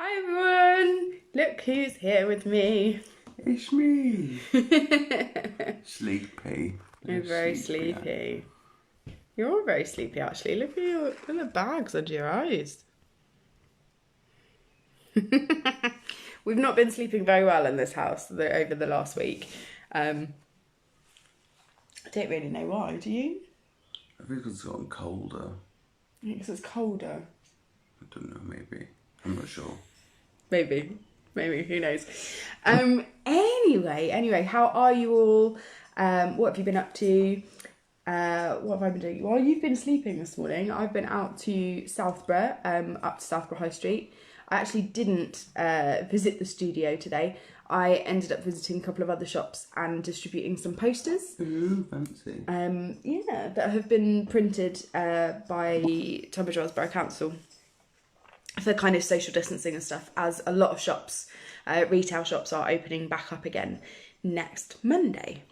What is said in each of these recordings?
Hi everyone! Look who's here with me. It's me. Sleepy. You're very sleepy. You're all very sleepy actually. Look at your little bags under your eyes. We've not been sleeping very well in this house over the last week. I don't really know why, do you? I think it's gotten colder. I think it's colder. I don't know, maybe. I'm not sure. Maybe, who knows. Anyway, how are you all? What have you been up to? What have I been doing? Well, you've been sleeping this morning. I've been out to Southborough, up to Southborough High Street. I actually didn't visit the studio today. I ended up visiting a couple of other shops and distributing some posters. Ooh, fancy. That have been printed by Tunbridge Wells Borough Council for kind of social distancing and stuff, as a lot of shops, retail shops, are opening back up again next Monday.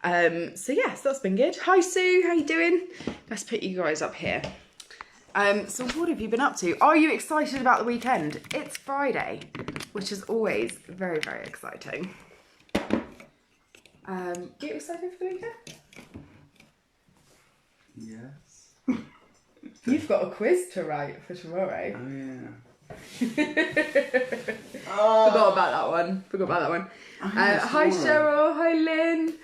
So that's been good. Hi Sue, how you doing? Let's put you guys up here. So what have you been up to? Are you excited about the weekend? It's Friday, which is always very, very exciting. Are you excited for the weekend? Yes. You've got a quiz to write for tomorrow. Oh, yeah. Forgot about that one. Hi Cheryl, hi Lynn.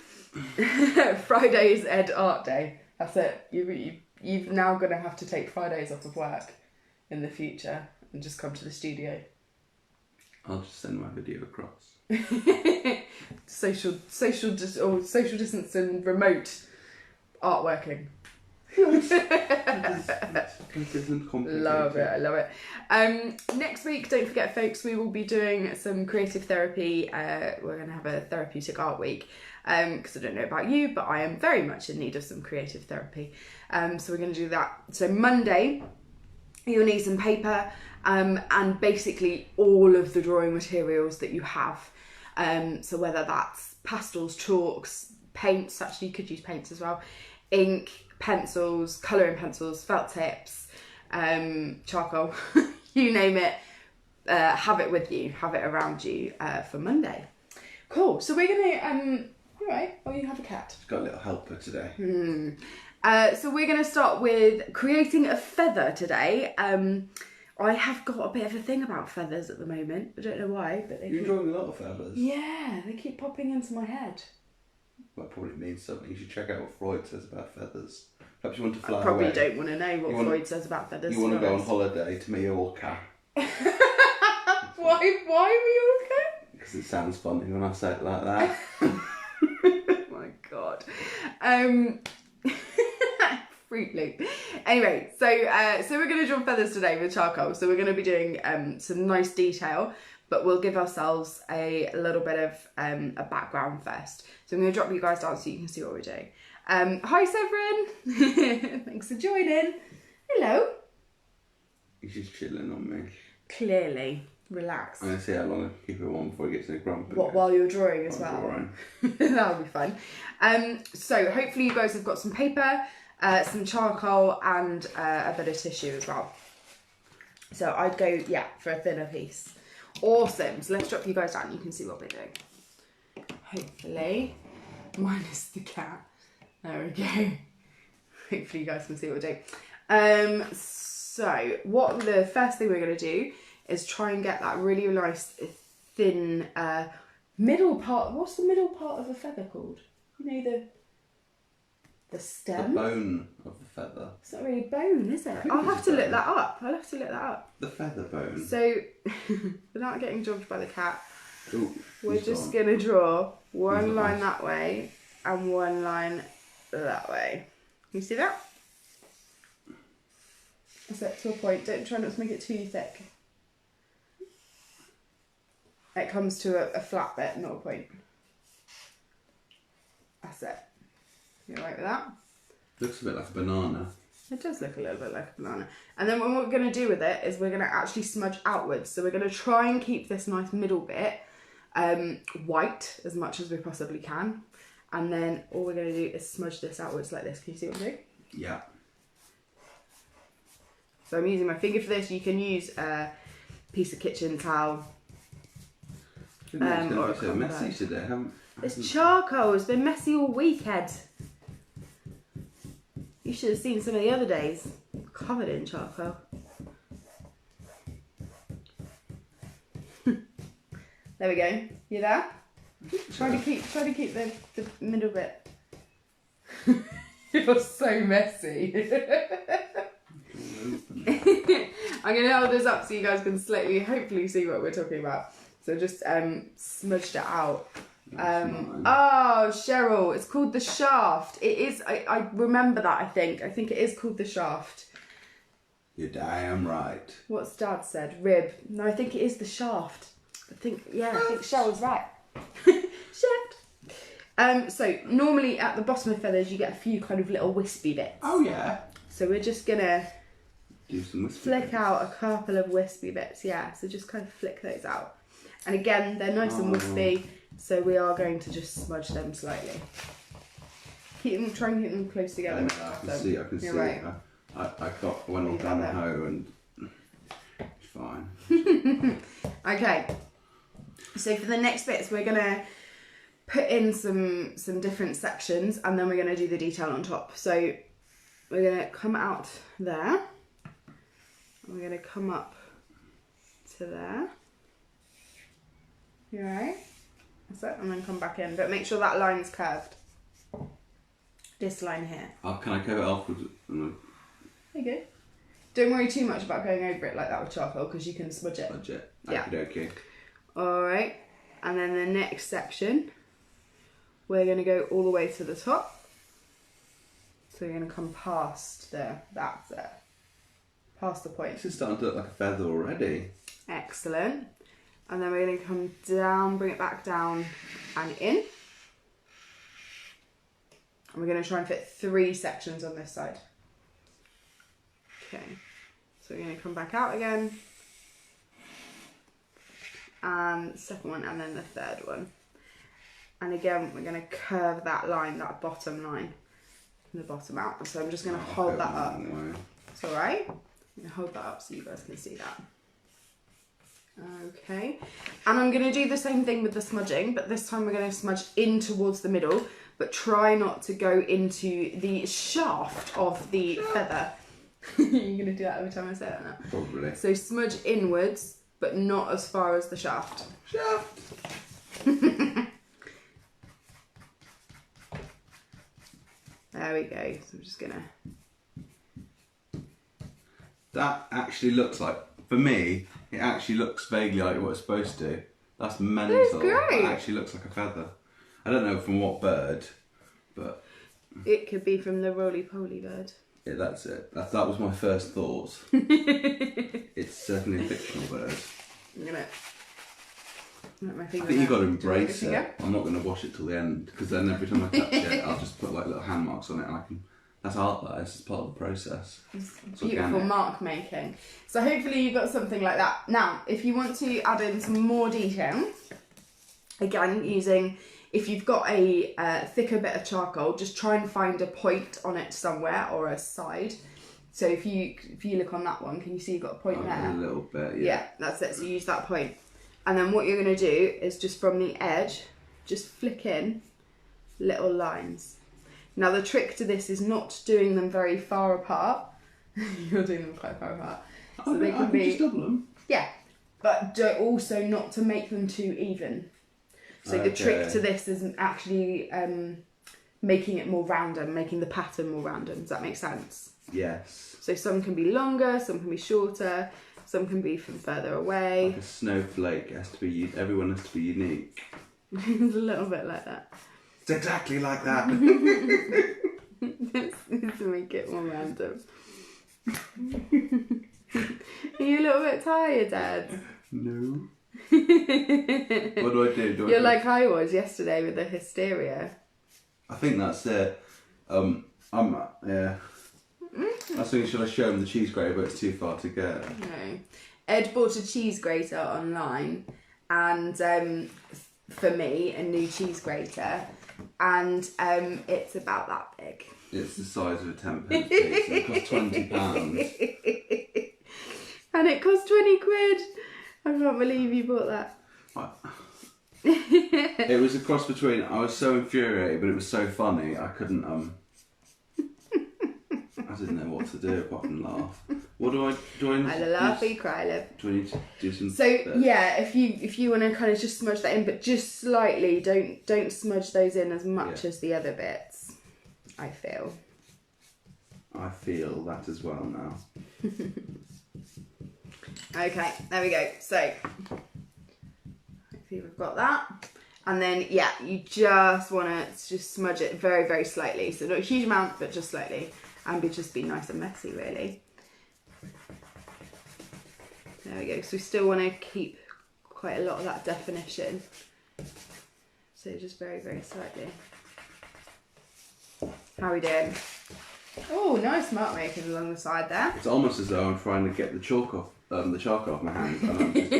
Friday's Ed Art Day. That's it. You've now going to have to take Fridays off of work in the future and just come to the studio. I'll just send my video across. social distance and remote artworking. It isn't complicated. Love it, I love it. Next week, don't forget folks, we will be doing some creative therapy. We're going to have a therapeutic art week, because I don't know about you, but I am very much in need of some creative therapy. So we're going to do that. So Monday, you'll need some paper and basically all of the drawing materials that you have. So whether that's pastels, chalks, paints, actually you could use paints as well, ink, pencils, colouring pencils, felt tips, charcoal, you name it, have it with you, have it around you for Monday. Cool, so we're going to, alright, you have a cat. She's got a little helper today. So we're going to start with creating a feather today. I have got a bit of a thing about feathers at the moment. I don't know why, but You're drawing a lot of feathers. Yeah, they keep popping into my head. That probably means something. You should check out what Freud says about feathers. Perhaps you want to fly away. Probably don't want to know what Freud says about feathers. You want to go on holiday to Mallorca. Why Mallorca? Because it sounds funny when I say it like that. Oh my god. Fruit Loop. Anyway, so we're going to draw feathers today with charcoal. So we're going to be doing some nice detail, but we'll give ourselves a little bit of a background first. So I'm going to drop you guys down so you can see what we're doing. Hi Severin. Thanks for joining. Hello. He's just chilling on me. Clearly. Relax. I'm going to see how long I can keep it on before he gets in a grump. What, while you're drawing as well? Drawing. That'll be fun. So hopefully you guys have got some paper, some charcoal and a bit of tissue as well. So I'd go, for a thinner piece. Awesome. So let's drop you guys down. You can see what we're doing. Hopefully. Minus the cat. There we go. Hopefully you guys can see what we're doing. So what the first thing we're going to do is try and get that really nice thin middle part. What's the middle part of a feather called? You know, the stem? The bone of the feather. It's not really bone, is it? I'll have to look that up. The feather bone. So, without getting jogged by the cat, Ooh, we're just going to draw one line that way and one line that way. Can you see that? That's it, to a point. Don't try not to make it too thick. It comes to a flat bit, not a point. That's it. You alright with that? Looks a bit like a banana. It does look a little bit like a banana. And then what we're going to do with it is we're going to actually smudge outwards. So we're going to try and keep this nice middle bit white as much as we possibly can. And then all we're going to do is smudge this outwards like this. Can you see what I'm doing? Yeah. So I'm using my finger for this. You can use piece of kitchen towel. It's going to be so messy today. It's charcoal. It's been messy all week, Ed. You should have seen some of the other days. Covered in charcoal. There we go. You there? Try to keep the middle bit. You're so messy. I'm gonna hold this up so you guys can hopefully see what we're talking about. So just smudged it out. Oh, Cheryl, it's called the shaft. It is. I remember that. I think it is called the shaft. You're damn right. What's Dad said? Rib. No, I think it is the shaft. I think Cheryl's right. Shaft. So normally at the bottom of feathers you get a few kind of little wispy bits. Oh yeah. So we're just gonna do some wispy flick bits. out a couple of wispy bits. Yeah. So just kind of flick those out. And again, they're nice and wispy. So we are going to just smudge them slightly. Try and keep them close together. I can see. You're right. I went all down the hoe and it's fine. Okay. So for the next bits, we're gonna put in some different sections, and then we're gonna do the detail on top. So we're gonna come out there. And we're gonna come up to there. You alright? That's it, and then come back in. But make sure that line's curved. This line here. Can I curve it afterwards? There you go. Don't worry too much about going over it like that with charcoal, because you can smudge it. Smudge it. Yeah. Okay. Alright. And then the next section, we're going to go all the way to the top. So we're going to come past there. That's it. Past the point. This is starting to look like a feather already. Excellent. And then we're going to come down, bring it back down and in. And we're going to try and fit 3 sections on this side. Okay. So we're going to come back out again. And the second one, and then the third one. And again, we're going to curve that line, that bottom line, from the bottom out. So I'm just going to hold that up. It's alright. I'm going to hold that up so you guys can see that. Okay. And I'm going to do the same thing with the smudging, but this time we're going to smudge in towards the middle, but try not to go into the shaft of the feather. You're going to do that every time I say that now? Probably. So smudge inwards, but not as far as the shaft. Shaft! There we go. So I'm just going to... That actually looks like, for me, it actually looks vaguely like what it's supposed to. That's mental. That's great. It actually looks like a feather. I don't know from what bird, but... It could be from the roly-poly bird. Yeah, that's it. That was my first thoughts. It's certainly a fictional bird. I'm gonna let my I finger think you've got to out. embrace Do you want it. I'm not going to wash it till the end, because then every time I touch it, I'll just put like little hand marks on it, and I can. That's art. That is part of the process. It's beautiful mark making. So hopefully you've got something like that. Now, if you want to add in some more detail, again using, if you've got a thicker bit of charcoal, just try and find a point on it somewhere or a side. So if you look on that one, can you see you've got a point there? A little bit, yeah. Yeah, that's it. So use that point. And then what you're going to do is just from the edge, just flick in little lines. Now the trick to this is not doing them very far apart. You're doing them quite far apart. So they can be... just double them. Yeah, but also not to make them too even. So the trick to this isn't actually making it more random, making the pattern more random. Does that make sense? Yes. So some can be longer, some can be shorter, some can be from further away. Like a snowflake has to be. Everyone has to be unique. It's a little bit like that. It's exactly like that. Just to make it more random. Are you a little bit tired, Dad? No. What do I do? You're like I was yesterday with the hysteria. I think that's it. Yeah. I was thinking, should I show him the cheese grater, but it's too far to go. No. Ed bought a cheese grater online, and for me, a new cheese grater, and it's about that big. It's the size of a 10p piece. It costs £20. And it cost 20 quid. I can't believe you bought that. It was a cross between, I was so infuriated, but it was so funny, I couldn't, I didn't know what to do apart from laugh. What do I need Either laugh or you cry, love. Do I need to do some... So, yeah, if you want to kind of just smudge that in, but just slightly, don't smudge those in as much as the other bits, I feel. I feel that as well now. Okay, there we go. So, hopefully we've got that. And then, yeah, you just want to just smudge it very, very slightly. So not a huge amount, but just slightly. And just be nice and messy, really. There we go. So we still want to keep quite a lot of that definition. So just very, very slightly. How are we doing? Oh, nice mark making along the side there. It's almost as though I'm trying to get the chalk off, the charcoal off my hands. And I'm just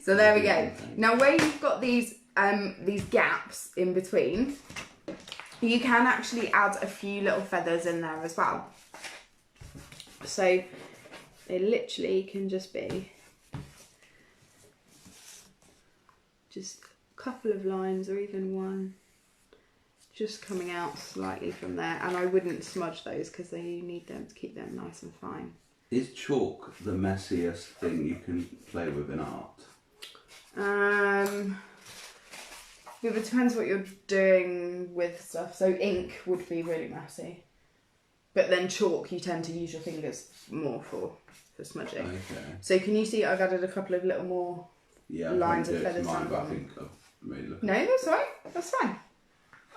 So there we go. Now where you've got these gaps in between, you can actually add a few little feathers in there as well. So they literally can just be just a couple of lines or even one just coming out slightly from there. And I wouldn't smudge those because you need them to keep them nice and fine. Is chalk the messiest thing you can play with in art? Yeah, but it depends what you're doing with stuff. So ink would be really messy. But then chalk, you tend to use your fingers more for smudging. Okay. So can you see I've added a couple of little more lines of feathers down. But I think I've made it. No, that's right. That's fine.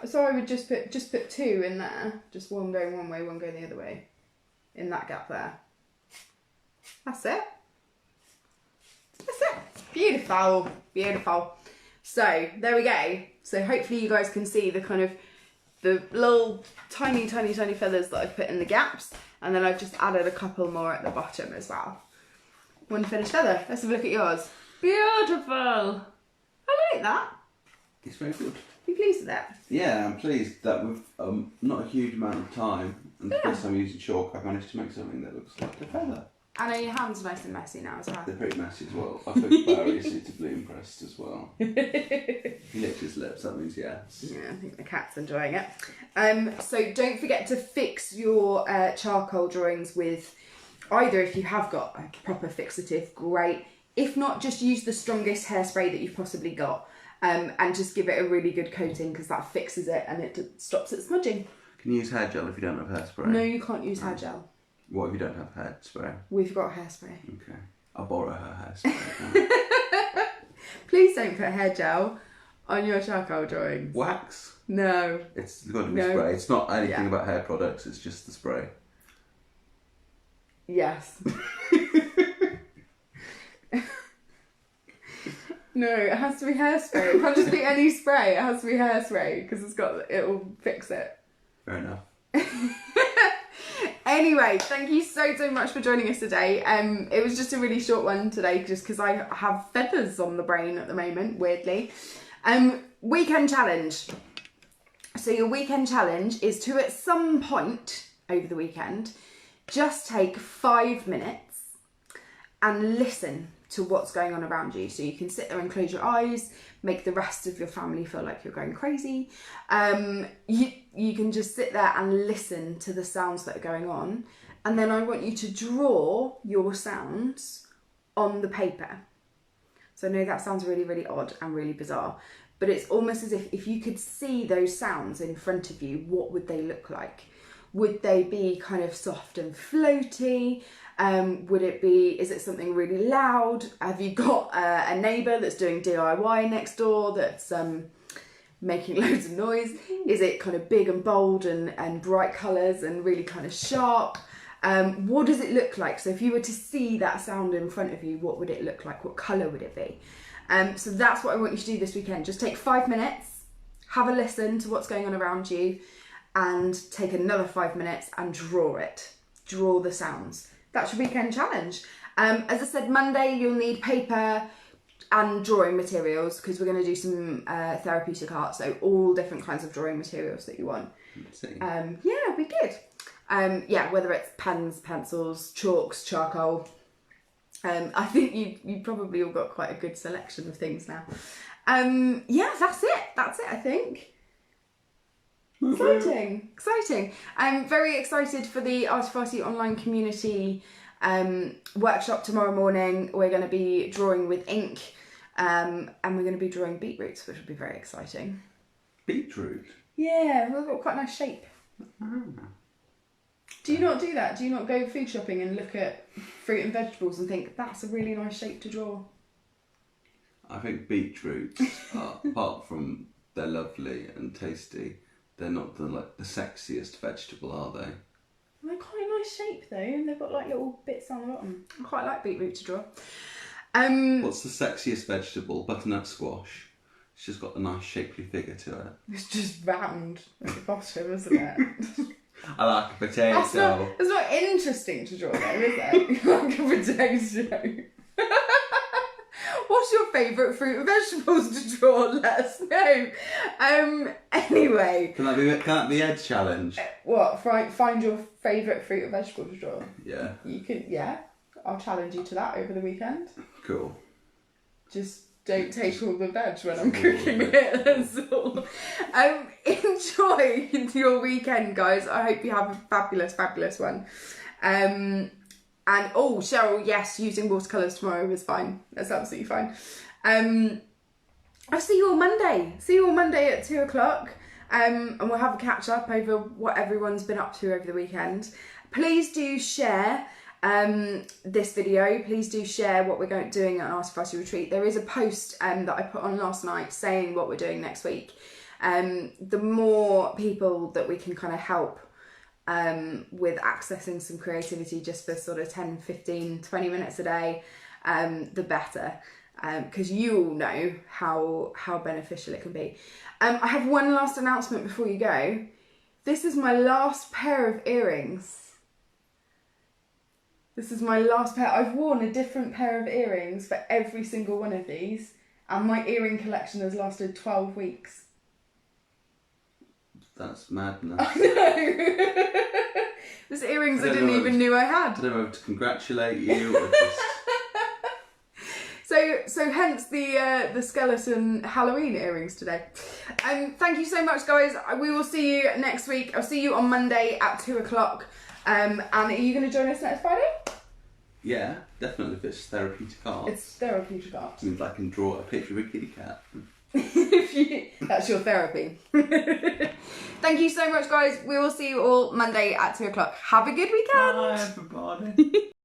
So I would just put two in there. Just one going one way, one going the other way. In that gap there. That's it. That's it. Beautiful. Beautiful. So there we go. So hopefully you guys can see the kind of the little tiny feathers that I've put in the gaps, and then I've just added a couple more at the bottom as well. One finished feather. Let's have a look at yours. Beautiful. I like that. It's very good. Are you pleased with that? Yeah, I'm pleased that with not a huge amount of time, and the first time using chalk, I've managed to make something that looks like a feather. I know your hands are nice and messy now as well. They're pretty messy as well. I think Barry is suitably impressed as well. He licked his lips, that means yes. Yeah, I think the cat's enjoying it. So don't forget to fix your charcoal drawings with either, if you have got a proper fixative, great. If not, just use the strongest hairspray that you've possibly got and just give it a really good coating because that fixes it and it stops it smudging. Can you use hair gel if you don't have hairspray? No, you can't use hair gel. What if you don't have hairspray? We've got hairspray. Okay. I'll borrow her hairspray. Please don't put hair gel on your charcoal drawings. Wax? No. It's got to be spray. It's not anything about hair products, it's just the spray. Yes. No, it has to be hairspray. It can't just be any spray. It has to be hairspray because it will fix it. Fair enough. Anyway, thank you so much for joining us today. It was just a really short one today just because I have feathers on the brain at the moment, weirdly. Weekend challenge. So your weekend challenge is to, at some point over the weekend, just take 5 minutes and listen to what's going on around you. So you can sit there and close your eyes, make the rest of your family feel like you're going crazy. You can just sit there and listen to the sounds that are going on. And then I want you to draw your sounds on the paper. So I know that sounds really, really odd and really bizarre, but it's almost as if you could see those sounds in front of you, what would they look like? Would they be kind of soft and floaty? Is it something really loud? Have you got a neighbour that's doing DIY next door that's making loads of noise? Is it kind of big and bold and bright colours and really kind of sharp? What does it look like? So if you were to see that sound in front of you, what would it look like? What colour would it be? So that's what I want you to do this weekend. Just take 5 minutes, have a listen to what's going on around you, and take another 5 minutes and draw it. Draw the sounds. That's your weekend challenge. As I said, Monday you'll need paper and drawing materials because we're going to do some therapeutic art, so all different kinds of drawing materials that you want. Yeah, it'll be good. Whether it's pens, pencils, chalks, charcoal, I think you probably all got quite a good selection of things now. Yeah, that's it. I think. Exciting. I'm very excited for the Arty Farty online community workshop tomorrow morning. We're going to be drawing with ink, and we're going to be drawing beetroots, which will be very exciting. Beetroot? Yeah, we've got quite a nice shape. Oh. Do you not do that? Do you not go food shopping and look at fruit and vegetables and think, that's a really nice shape to draw? I think beetroots, apart from they're lovely and tasty, they're not the sexiest vegetable, are they? They're quite a nice shape though, and they've got like little bits on the bottom. I quite like beetroot to draw. What's the sexiest vegetable? Butternut squash. It's just got a nice shapely figure to it. It's just round at the bottom, isn't it? I like a potato. It's not interesting to draw though, is it? Like a potato. What's your favourite fruit and vegetables to draw? Let us know. Anyway. Can that be Ed's challenge? What? Find your favourite fruit or vegetable to draw? Yeah. You can, yeah. I'll challenge you to that over the weekend. Cool. Just don't take all the veg when I'm cooking it, that's all. Enjoy your weekend, guys. I hope you have a fabulous, fabulous one. And Cheryl, yes, using watercolours tomorrow is fine. That's absolutely fine. I'll see you on Monday. See you on Monday at 2:00. And we'll have a catch up over what everyone's been up to over the weekend. Please do share this video. Please do share what we're doing at Arty Farty Retreat. There is a post that I put on last night saying what we're doing next week. The more people that we can kind of help with accessing some creativity just for sort of 10, 15, 20 minutes a day, the better. Because you all know how beneficial it can be. I have one last announcement before you go. This is my last pair of earrings. This is my last pair. I've worn a different pair of earrings for every single one of these, and my earring collection has lasted 12 weeks. That's madness. I know. There's earrings I didn't even know I had. I don't know if to congratulate you or just... So hence the skeleton Halloween earrings today. Thank you so much, guys. We will see you next week. I'll see you on Monday at 2:00. And are you going to join us next Friday? Yeah, definitely. If it's therapeutic art. It's therapeutic art. It means I can draw a picture of a kitty cat. That's your therapy. Thank you so much, guys. We will see you all Monday at 2:00. Have a good weekend. Bye, everybody.